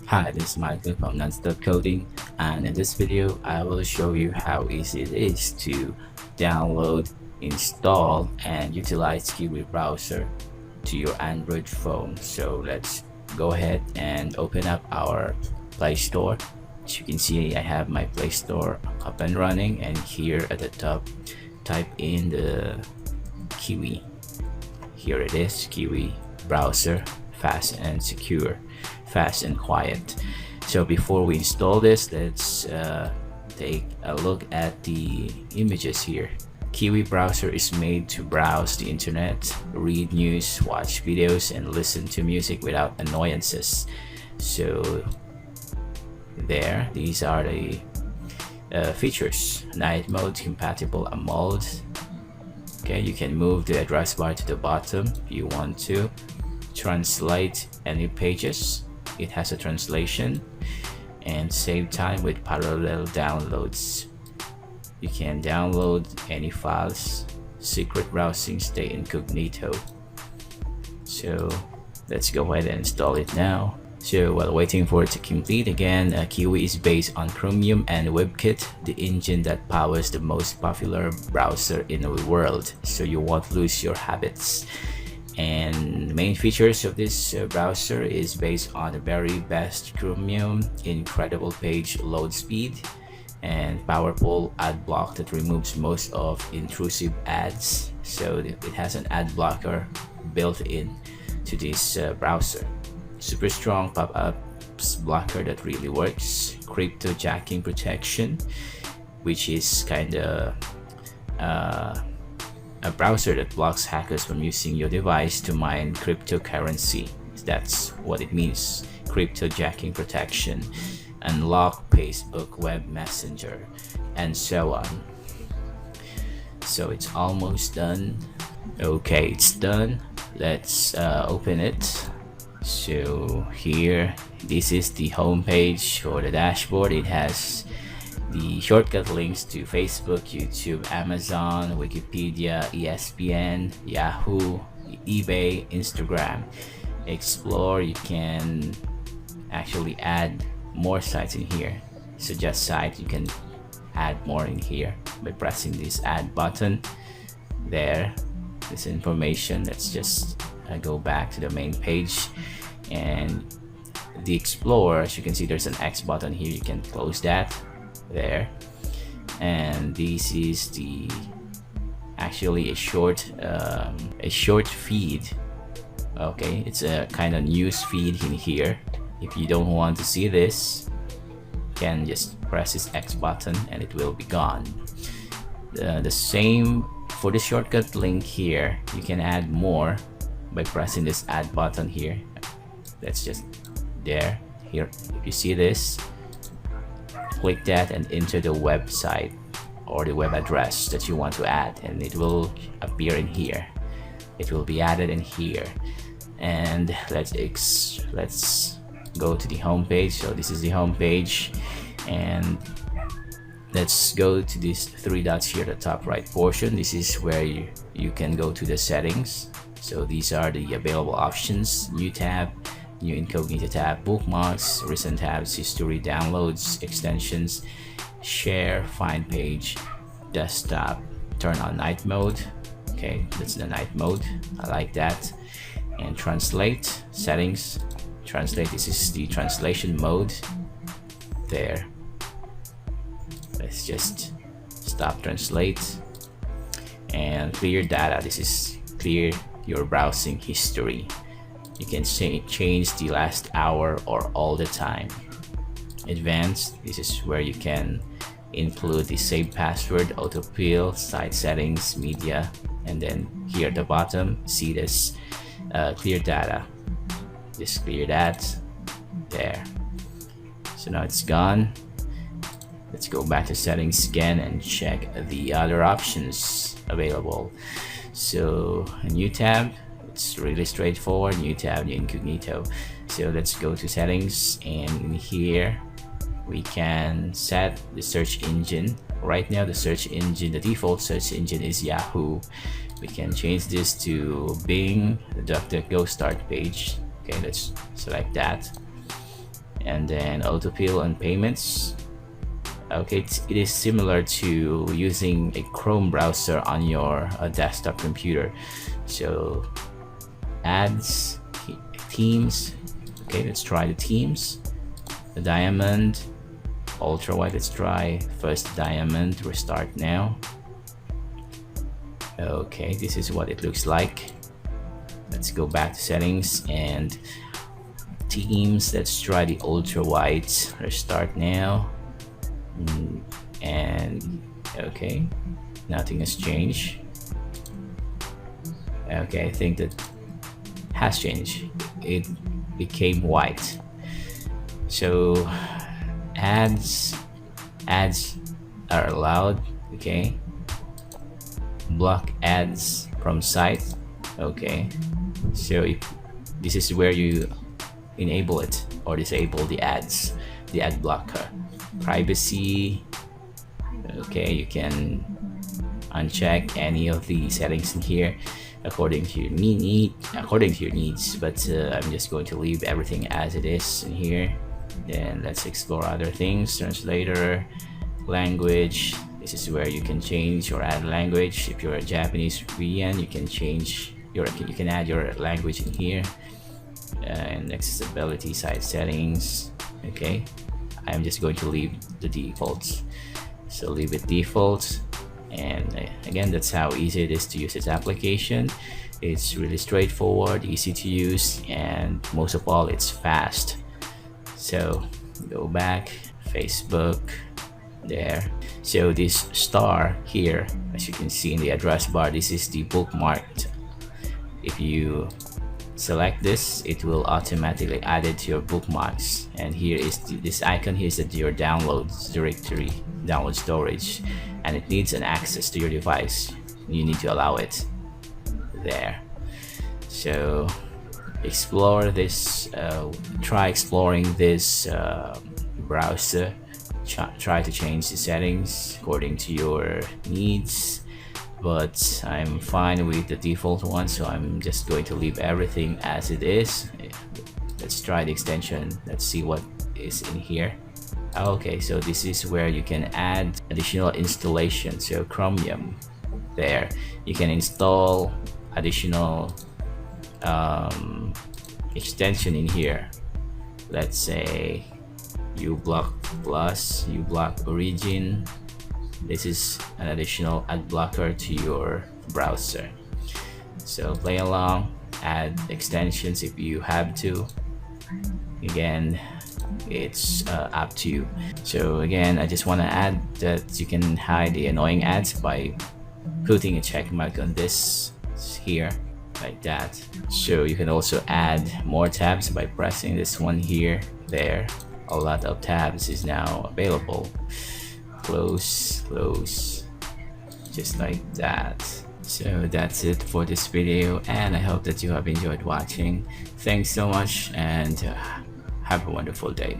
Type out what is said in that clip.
Hi, this is Michael from Nonstop Coding, and in this video I will show you how easy it is to download, install, and utilize Kiwi Browser to your Android phone. So let's go ahead and open up our Play Store. As you can see, I have my Play Store up and running, and here at the top type in the Kiwi. Here it is, Kiwi Browser, fast and secure, fast and quiet. So before we install this, let's take a look at the images here. Kiwi Browser is made to browse the internet, read news, watch videos, and listen to music without annoyances. So there, these are the features. Night mode compatible mode. Okay, you can move the address bar to the bottom if you want to. Translate any pages, it has a translation, and save time with parallel downloads. You can download any files. Secret browsing, stay incognito. So let's go ahead and install it now. So while waiting for it to complete, again, Kiwi is based on Chromium and WebKit, the engine that powers the most popular browser in the world, so you won't lose your habits. And the main features of this browser is based on the very best Chromium, incredible page load speed, and powerful ad block that removes most of intrusive ads. So it has an ad blocker built in to this browser. Super strong pop-ups blocker that really works. Crypto jacking protection, which is kind of a browser that blocks hackers from using your device to mine cryptocurrency. That's what it means. Crypto jacking protection. Unlock Facebook web messenger, and so on. So it's almost done. Okay, it's done. Let's open it. So here, this is the home page or the dashboard. It has the shortcut links to Facebook, YouTube, Amazon, Wikipedia, ESPN, Yahoo, eBay, Instagram. Explore, you can actually add more sites in here. Suggest site, you can add more in here by pressing this add button. There, this information. Let's just go back to the main page, and the Explorer, as you can see, there's an X button here. You can close that there, and this is the actually a short feed. Okay, it's a kind of news feed in here. If you don't want to see this, you can just press this X button and it will be gone. The same for the shortcut link here. You can add more by pressing this add button here. That's just there. Here, if you see this, click that and enter the website or the web address that you want to add, and it will appear in here. It will be added in here. And let's go to the home page. So this is the home page, and let's go to these three dots here at the top right portion. This is where you can go to the settings. So these are the available options: new tab, new incognito tab, bookmarks, recent tabs, history, downloads, extensions, share, find page, desktop. Turn on night mode. Okay, that's the night mode. I like that. And translate, settings, translate. This is the translation mode. There. Let's just stop translate. And clear data. This is clear your browsing history. You can change the last hour or all the time. Advanced, this is where you can include the save password, autofill, site settings, media, and then here at the bottom, see this clear data. Just clear that. There. So now it's gone. Let's go back to settings again and check the other options available. So a new tab. It's really straightforward. New tab, new incognito. So let's go to settings, and in here we can set the search engine. Right now the search engine, the default search engine is Yahoo. We can change this to Bing, the DuckDuckGo start page. Okay, let's select that. and then autofill on payments. Okay, it is similar to using a Chrome browser on your desktop computer. So ads, themes. Okay, let's try the themes. The diamond, ultra wide. Let's try first diamond. Restart now. Okay, this is what it looks like. Let's go back to settings and themes. Let's try the ultra wide. Restart now. And okay, nothing has changed. Okay, I think that has changed. It became white. So ads are allowed. Okay, block ads from site. Okay, so if this is where you enable it or disable the ads, the ad blocker. Privacy. Okay, you can uncheck any of the settings in here according to your needs, but I'm just going to leave everything as it is in here. Then let's explore other things. Translator, language. This is where you can change or add language. If you're a Japanese VN, you can change you can add your language in here. And accessibility site settings. Okay, I'm just going to leave the defaults, so leave it default. And again, that's how easy it is to use this application. It's really straightforward, easy to use, and most of all, it's fast. So go back, Facebook, there. So this star here, as you can see in the address bar, this is the bookmarked. If you select this, it will automatically add it to your bookmarks. And here is this icon here is your downloads directory, download storage, and it needs an access to your device. You need to allow it there. So explore this, try exploring this browser. Try to change the settings according to your needs, but I'm fine with the default one, so I'm just going to leave everything as it is. Let's try the extension. Let's see what is in here. Okay, so this is where you can add additional installation. So Chromium, there you can install additional extension in here. Let's say uBlock Plus, uBlock Origin. This is an additional ad blocker to your browser. So play along, add extensions if you have to. Again, it's up to you. So again, I just want to add that you can hide the annoying ads by putting a check mark on this here, like that. So you can also add more tabs by pressing this one here, there. A lot of tabs is now available. Close, just like that. So that's it for this video, and I hope that you have enjoyed watching. Thanks so much, and have a wonderful day.